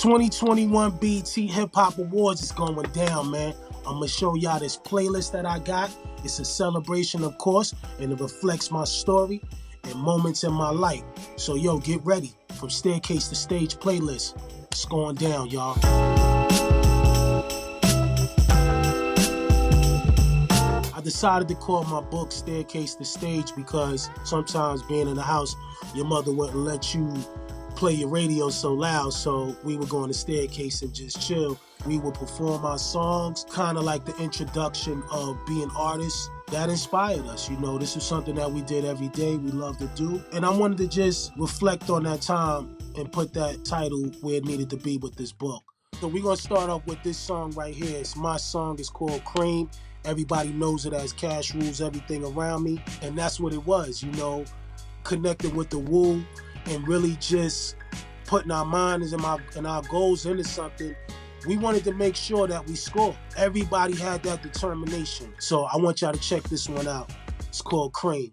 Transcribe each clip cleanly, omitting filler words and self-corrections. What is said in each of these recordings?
2021 BET Hip Hop Awards is going down, man. I'm gonna show y'all this playlist that I got. It's a celebration, of course, and it reflects my story and moments in my life. So, yo, get ready. From Staircase to Stage playlist. It's going down, y'all. I decided to call my book Staircase to Stage because sometimes being in the house, your mother wouldn't let you play your radio so loud, so we would go on the staircase and just chill. We would perform our songs, kind of like the introduction of being artists. That inspired us, you know. This is something that we did every day, we love to do. And I wanted to just reflect on that time and put that title where it needed to be with this book. So we're gonna start off with this song right here. It's my song, it's called C.R.E.A.M. Everybody knows it as Cash Rules Everything Around Me. And that's what it was, you know, connected with the woo and really just putting our minds and our goals into something. We wanted to make sure that we score. Everybody had that determination. So I want y'all to check this one out. It's called C.R.E.A.M.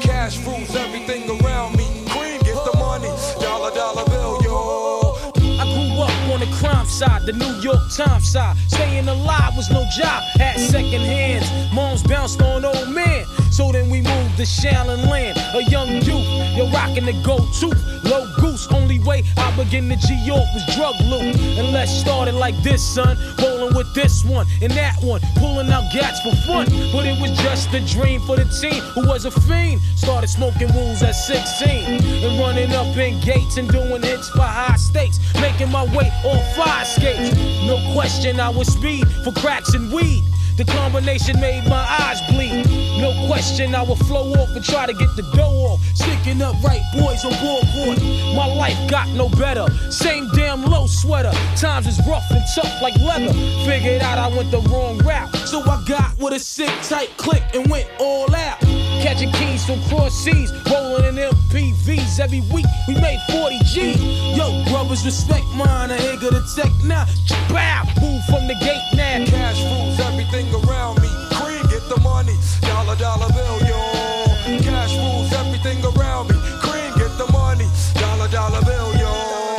Cash rules everything around me. C.R.E.A.M gets the money. Dollar bill, yo. I grew up on the crime side, the New York Times side. Staying alive was no job, had second hands. Moms bounced on old men. So then we moved to Shaolin Land, a young youth, yo, rocking the gold tooth, low goose. Only way I begin to G-York was drug loot. And let's start it like this, son, rolling with this one and that one, pulling out gats for fun. But it was just a dream for the teen who was a fiend. Started smoking wools at 16 and running up in gates and doing hits for high stakes, making my way on fire skates. No question I was speed for cracks and weed. The combination made my eyes bleed. No question I would flow off and try to get the dough off. Sticking up right boys on board. My life got no better. Same damn low sweater. Times is rough and tough like leather. Figured out I went the wrong route. So I got with a sick tight click and went all out. Catching keys from cross seas, rolling in MPVs. Every week we made 40 G. Yo, brothers, respect mine. I ain't gonna tech now. Bow, move from the gate now. Cash rules everything around me. C.R.E.A.M get the money. Dollar bill, yo. Cash rules everything around me. C.R.E.A.M get the money. Dollar bill, yo.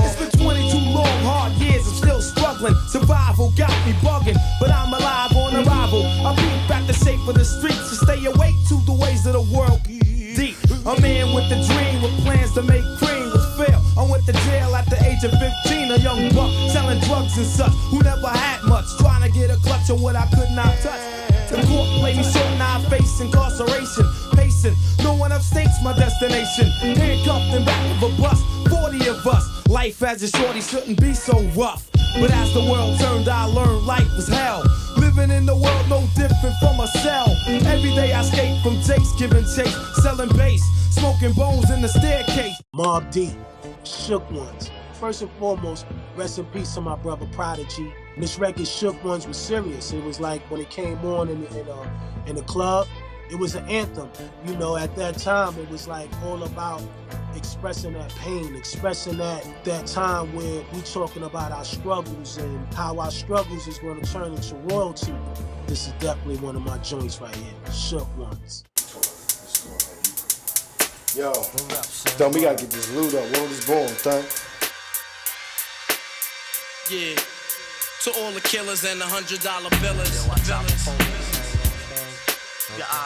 It's been 22 long, hard years. I'm still struggling. Survival got me bugging, but I'm alive on arrival. I beat back the shape of the streets to stay awake to the ways of the world. Deep, a man with a dream, with plans to make cream was fail. I went to jail at the age of 15, a young buck selling drugs and such, who never had much, trying to get a clutch on what I could not touch. The court played me so now I face incarceration, pacing. No one upstates my destination. Handcuffed in back of a bus, 40 of us. Life as a shorty shouldn't be so rough. But as the world turned, I learned life was hell. Living in the world no different from a cell. Every day I escape from takes, giving chase, selling bass, smoking bones in the staircase. Mobb Deep, Shook Ones. First and foremost, rest in peace to my brother Prodigy. This record, Shook Ones, was serious. It was like when it came on in the club, it was an anthem. You know, at that time, it was like all about expressing that pain, expressing that time where we talking about our struggles and how our struggles is going to turn into royalty. This is definitely one of my joints right here, Shook Ones. Yo, Don, we gotta get this loot up. World is born, Tang. Yeah, to all the killers and the $100 billers.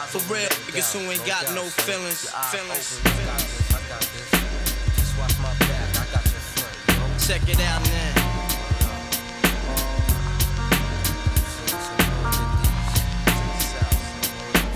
For real, niggas who ain't got no feelings. Check it out now.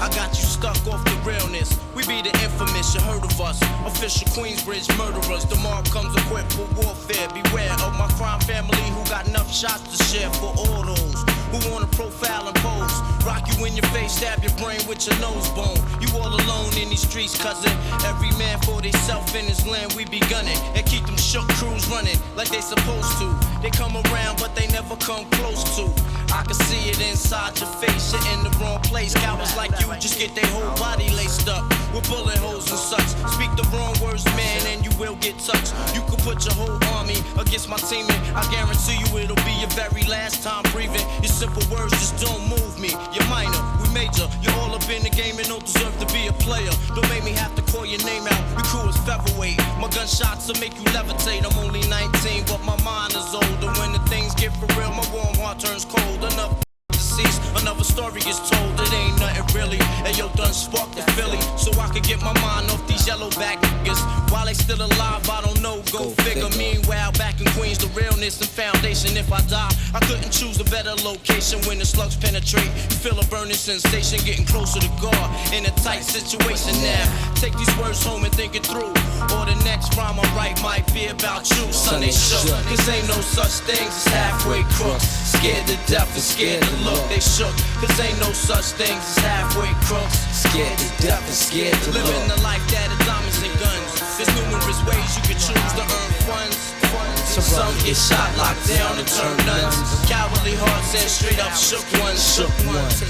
I got you stuck off the realness. We be the infamous, you heard of us. Official Queensbridge murderers. The mob comes equipped for warfare. Beware of my crime family who got enough shots to share for all those who wanna profile and pose. Rock you in your face, stab your brain with your nose bone. You all alone in these streets, cousin. Every man for theyself in his land, we be gunning. And keep them shook crews running like they supposed to. They come around, but they never come close to. I can see it inside your face. You're in the wrong place. Cowards like you just get their whole body laced up with bullet holes and such. Speak the wrong words, man, and you will get touched. You could put your whole army against my team, and I guarantee you it'll be your very last time breathing. Your simple words just don't move me. You're minor, we major. You're all up in the game and don't deserve to be a player. Don't make me have to call your name out. Your crew is featherweight. My gunshots will make you levitate. I'm only 19, but my mind is older. When the things get for real, my warm heart turns cold. Enough deceased, another story is told. It ain't nothing really. And yo, done sparked the Philly, so I could get my mind off these yellow back niggas. While they still alive, I don't know. Go figure. Meanwhile, back in Queens, the realness and foundation. If I die, I couldn't choose a better location. When the slugs penetrate, you feel a burning sensation, getting closer to God in a tight situation. Now, take these words home and think it through. Or the next rhyme I write might be about you. Son, they shook. Cause ain't no such things as halfway crooks. Scared to death and scared to look. They shook. Cause ain't no such things as halfway crooks. Scared to death and scared to look. Living the life that is diamonds and guns. There's numerous ways you can choose to earn funds. Some get shot, locked down, and turn nuns. Cowardly hearts and straight up shook ones. Shook ones.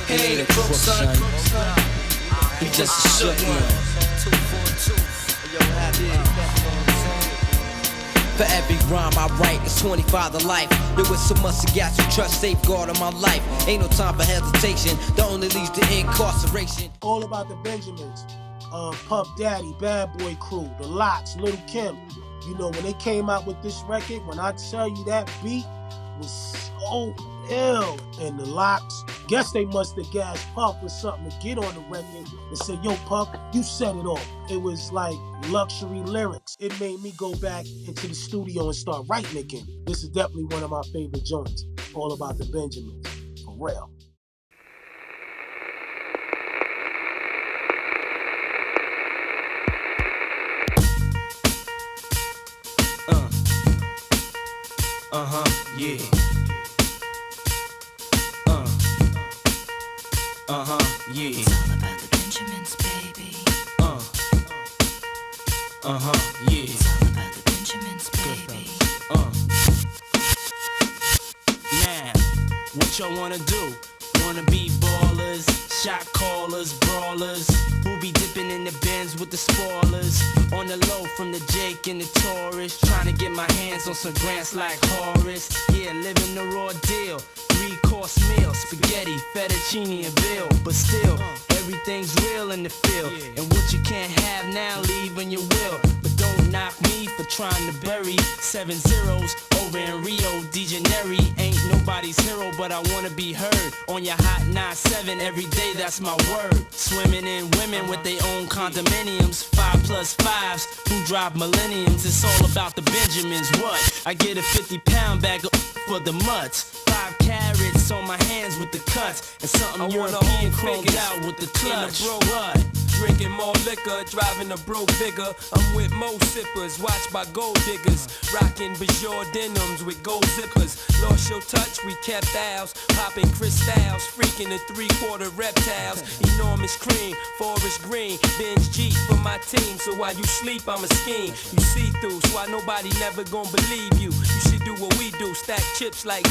He ain't a crook, son. He just a shook one. For every rhyme I write, it's 25 to life. There was so much I got to trust, safeguard of my life. Ain't no time for hesitation, the only leads to incarceration. All About the Benjamins, Puff Daddy, Bad Boy Crew, The Lox, Little Kim. You know, when they came out with this record, when I tell you that beat was so ill, and The Lox, guess they must have gassed Puff or something to get on the record and say, yo, Puff, you set it off. It was like luxury lyrics. It made me go back into the studio and start writing again. This is definitely one of my favorite joints. All About the Benjamins, for real. Yeah. Yeah. It's all about the Benjamins, baby. Yeah. It's all about the Benjamins, baby. Now, what y'all wanna do? Wanna be ballers, shot callers, brawlers, who be dipping in the bins with the spoilers. On the low from the Jake and the Taurus, trying to get my hands on some grants like Horace. Yeah, living the raw deal. 3-course meal, spaghetti, fettuccine, and veal. But still, everything's real in the field. And what you can't have now, leave when you will. But don't knock me for trying to bury 7 zeros over in Rio de Janeiro. Ain't nobody's hero, but I wanna be heard on your hot 9-7 every day, that's my word. Swimming in women with their own condominiums, 5+5s who drive millenniums. It's all about the Benjamins. What? I get a 50-pound bag of for the mutts. 5 carats on my hands with the cuts, and something European chromed out with the clutch. What? Drinking more liquor, driving a bro bigger. I'm with mo sippers, watched by gold diggers. Rocking Bajor denims with gold zippers. Lost your touch, we kept ours. Popping crystals, freaking the 3/4 reptiles. Enormous cream, forest green. Benz Jeep for my team, so while you sleep, I'm a scheme. You see through, so why nobody never gonna believe you. You should do what we do, stack chips like.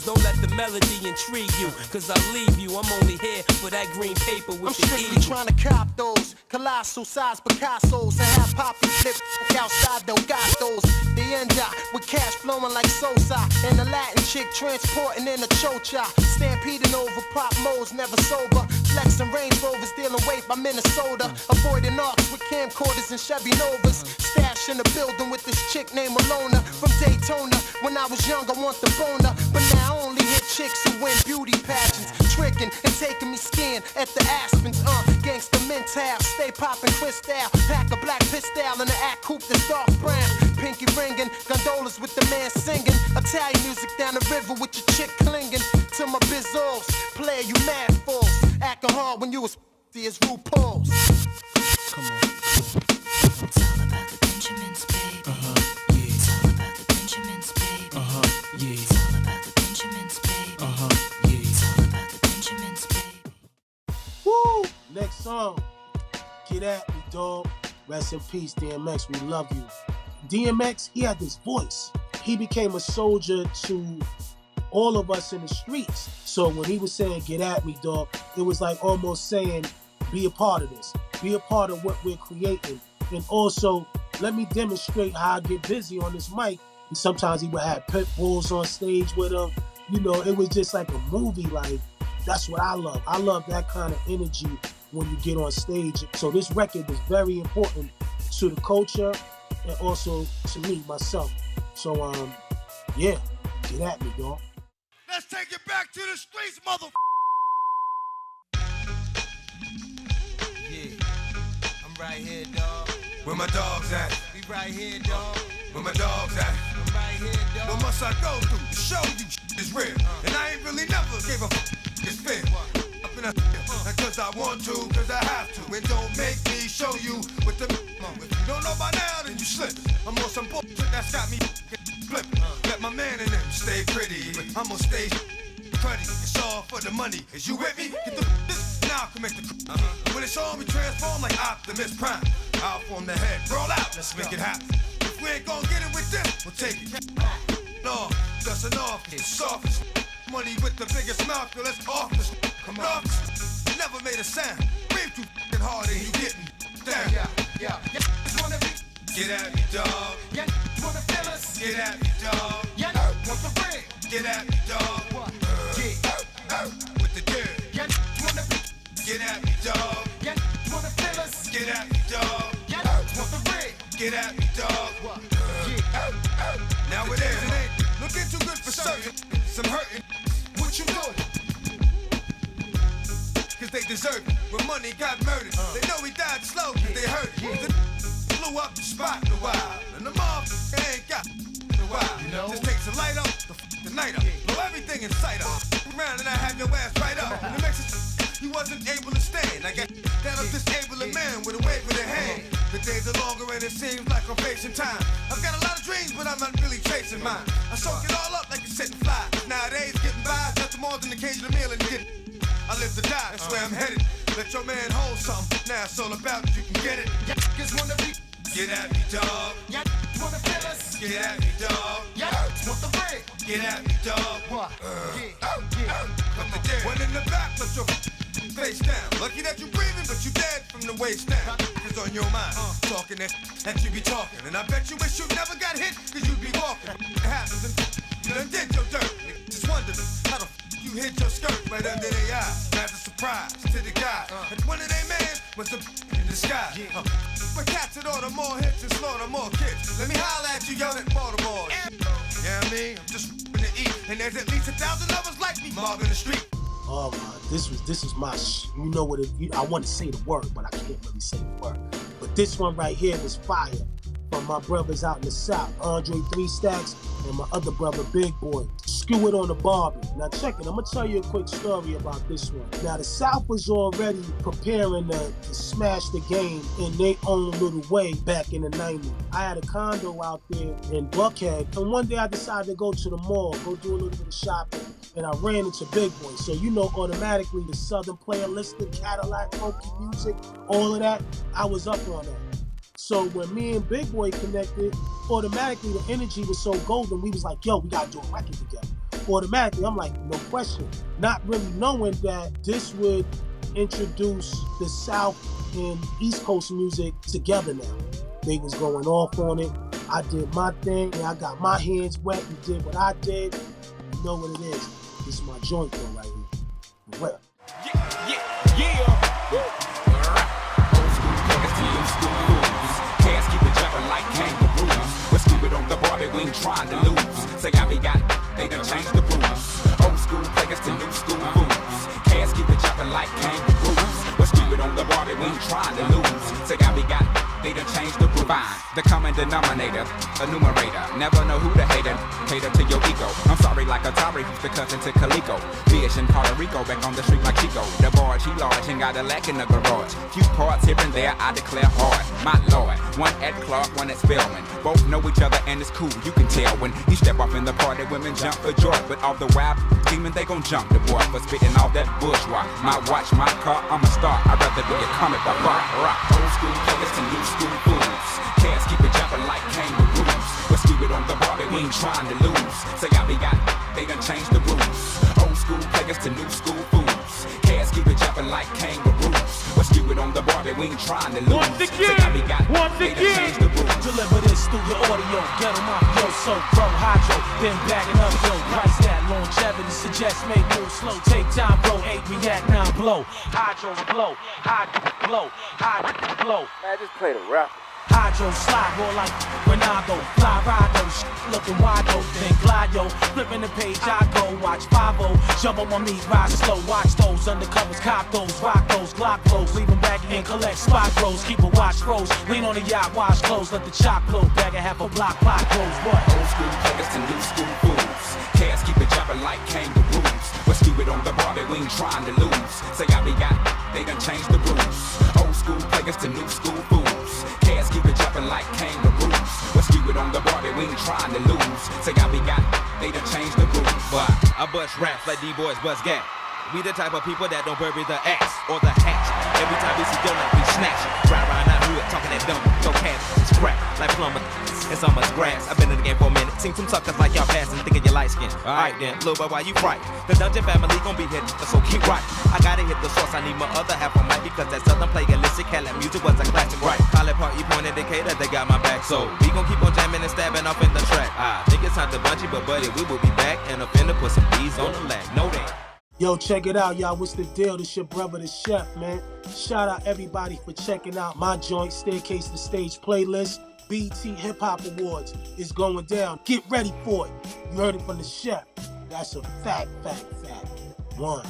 Don't let the melody intrigue you, cause I leave you. I'm only here for that green paper with I'm the strictly eagle. trying to cop those colossal size Picassos and have poppy flip outside Delgados. The end up with cash flowing like Sosa and a Latin chick transporting in a chocha. Stampeding over pop modes, never sober. Flexing Range Rovers, dealing weight by Minnesota. Avoiding arcs with camcorders and Chevy Novas. Stash in the building with this chick named Alona from Daytona. When I was young, I want the boner, but now I only hit chicks who win beauty pageants. Tricking and taking me skiing at the Aspens. Gangsta mental, stay popping crystal. Pack a black pistol in the act coupe that's dark brown. Pinky ringing, gondolas with the man singing. Italian music down the river with your chick clinging to my bizzos. Player, you mad fools. Acting hard when you was as RuPaul's. Come on. It's all about the Benjamins, baby. Yeah. It's all about the Benjamins, baby. Yeah. It's all about the Benjamins, baby. Yeah. It's all about the Benjamins, baby. Woo! Next song. Get at me, dog. Rest in peace, DMX. We love you. DMX, he had this voice. he became a soldier to all of us in the streets. So when he was saying, get at me, dog, it was like almost saying, be a part of this. Be a part of what we're creating. And also, let me demonstrate how I get busy on this mic. And sometimes he would have pit bulls on stage with him. You know, it was just like a movie. Like, that's what I love. I love that kind of energy when you get on stage. So this record is very important to the culture and also to me, myself. So, yeah, get at me, dog. Let's take it back to the streets, mother. Yeah, I'm right here, dog. Where my dogs at? We right here, dog. Where my dogs at? I'm right here, dog. What must I go through to show you is real? And I ain't really never gave a it's fair. Up in a cause I want to, cause I have to. And don't make me show you what the if you don't know by now, then you slip. I'm on some bullshit that's got me flipping. Let my man in them stay pretty, but I'm gonna stay cruddy. It's all for the money. Is you with me? Get the this now commit the when it's on, we transform like Optimus Prime. Out on the head, roll out, let's make it happen. If we ain't gonna get it with this, we'll take it. No, dusting off, it's softest. Money with the biggest mouth, yo, let's off this. Come on. Never made a sound. Breathe too f***ing hard and you getting down. Yeah. Just wanna be. Get at me, dog. Yeah, wanna feel us. Get at me, dog. Yeah, want the ring. Get at me, dog. Yeah. With the dirt. Yeah, wanna be. Get at me, dog. Yeah, wanna feel us. Get at me, dog. Yeah, want the ring. Get at me, dog. Now it is. It ain't looking too good for certain. Some hurting. What you doing? Cause they deserve it. When money got murdered, they know he died slow cause they hurt it. Blew up the spot in a while. And the mob ain't got in a while. You know? Just takes a light up, the night up. Blow everything in sight up. Around and I have your ass right up. And it makes it he wasn't able to stand. I got that I'm disabling man with a wave of the hand. The days are longer and it seems like I'm facing time. I've got a lot of dreams, but I'm not really chasing mine. I soak it all up like a setting fly. Nowadays, getting by is nothing more than occasional meal and get I live to die, that's where I'm headed. Let your man hold something. Now it's all about you can get it. Yeah, just wanna be. Get at me, dog. Yeah, wanna feel us. Get at me, dog. Yeah, want the ring. Get at me, dog. Come the dead. One in the back, let your face down. Lucky that you breathing, but you dead from the waist down. It's on your mind, talking that you be talking. And I bet you wish you never got hit, cause you be walking. It happens and you done did your dirt. Just wondering how the you hit your skirt right under their eyes. That's a surprise to the guy. And one of their man was a in disguise. But cats that order more hits and slaughter more kids. Let me holler at you, young at Baltimore. Yeah, I mean, I'm just to eat. And there's at least 1,000 others like me, mob in the street. Oh my, this is my you know what I want to say the word, but I can't really say the word. But this one right here is fire. From my brothers out in the South, Andre 3 Stacks, and my other brother, Big Boy. Skew it on the Barbie. Now check it, I'm gonna tell you a quick story about this one. Now the South was already preparing to smash the game in their own little way back in the 90s. I had a condo out there in Buckhead, and one day I decided to go to the mall, go do a little bit of shopping, and I ran into Big Boy. So you know automatically the Southern player listed, Cadillac, funky music, all of that, I was up on that. So when me and Big Boy connected, automatically the energy was so golden, we was like, yo, we gotta do a record together. Automatically, I'm like, no question. Not really knowing that this would introduce the South and East Coast music together now. They was going off on it. I did my thing, and I got my hands wet and did what I did. You know what it is. This is my joint though right here. Well. Like kangaroos, we're stupid on the Barbie, we ain't trying to lose. Say I be got, they done changed the rules. Old school players to new school fools. Cats keep it jumping like kangaroos. We're stupid on the Barbie, we ain't trying to lose. Say I be got, they done changed the rules. Fine, the common denominator, a numerator. Never know who to hate cater to your ego. I'm sorry like Atari, who's the cousin to Calico. Fish in Puerto Rico, back on the street like Chico. The barge, he large, and got a lack in the garage. Few parts here and there, I declare hard. My lord, one at Clark, one at Spelman. Both know each other and it's cool, you can tell when you step off in the party, women jump for joy. But all the wild demon, they gon' jump the boy for spitting all that bourgeois. My watch, my car, I'm a star. I'd rather be a comic by rock. Old school players to new school fools. Cats keep it jumping like kangaroos. We're do it on the bar, we ain't trying to lose. Say I be got, they done changed the rules. Old school players to new school fools. Cats keep it jumping like kangaroos. Let's do it on the bar, we ain't trying to lose. Once again, say I be got, they done changed the rules. Deliver this through your audio, get 'em off yo, so pro hydro, then backing up yo, price that longevity suggests make moves slow, take time, bro, 8 react, 9 blow, hydro blow, hydro blow. Man, just play the rap. Hydro slide, roll like Ronaldo, fly ride looking wide open, glide yo, flipping the page, I go, watch 5-0, jump on my meat, ride slow, watch those undercovers, cop those, rock those, Glock flows, leave them back in, collect spot throws, keep a watch froze, lean on the yacht, wash clothes, let the chop blow, bag a half a block, pot close, what? Old school players to new school fools. Cats keep it jumping like kangaroos. Let's do it on the bar, we ain't trying to lose. Say I be got, they done changed the rules. Old school players to new school fools. Cats keep it jumping like kangaroos. Let's do it on the bar, we ain't trying to lose. Say I be got, they done changed the rules. But I bust raps like D-boys bust gas. We the type of people that don't bury the axe or the hatch. Every time we see donut, we snatch. Ride around our hood, talking that dumb, no cash, it's crack, like plumber, and so much grass. I've been in the game for a minute, seen some suckers like y'all passing, thinking you light skin. Alright then, little boy, why you fright? The Dungeon family gon' be hit, so keep right. I gotta hit the source, I need my other half on mic, because that southern play illicit cat music was a classic, right? Pilot part, point indicator, they got my back, so we gon' keep on jamming and stabbing off in the track. I think it's time to bunchy, but buddy, we will be back, and up in the put some D's on the lag, no damn. Yo, check it out, y'all. What's the deal? This your brother, the chef, man. Shout out everybody for checking out my joint, Staircase to Stage playlist. BT Hip Hop Awards is going down. Get ready for it. You heard it from the chef. That's a fact. One.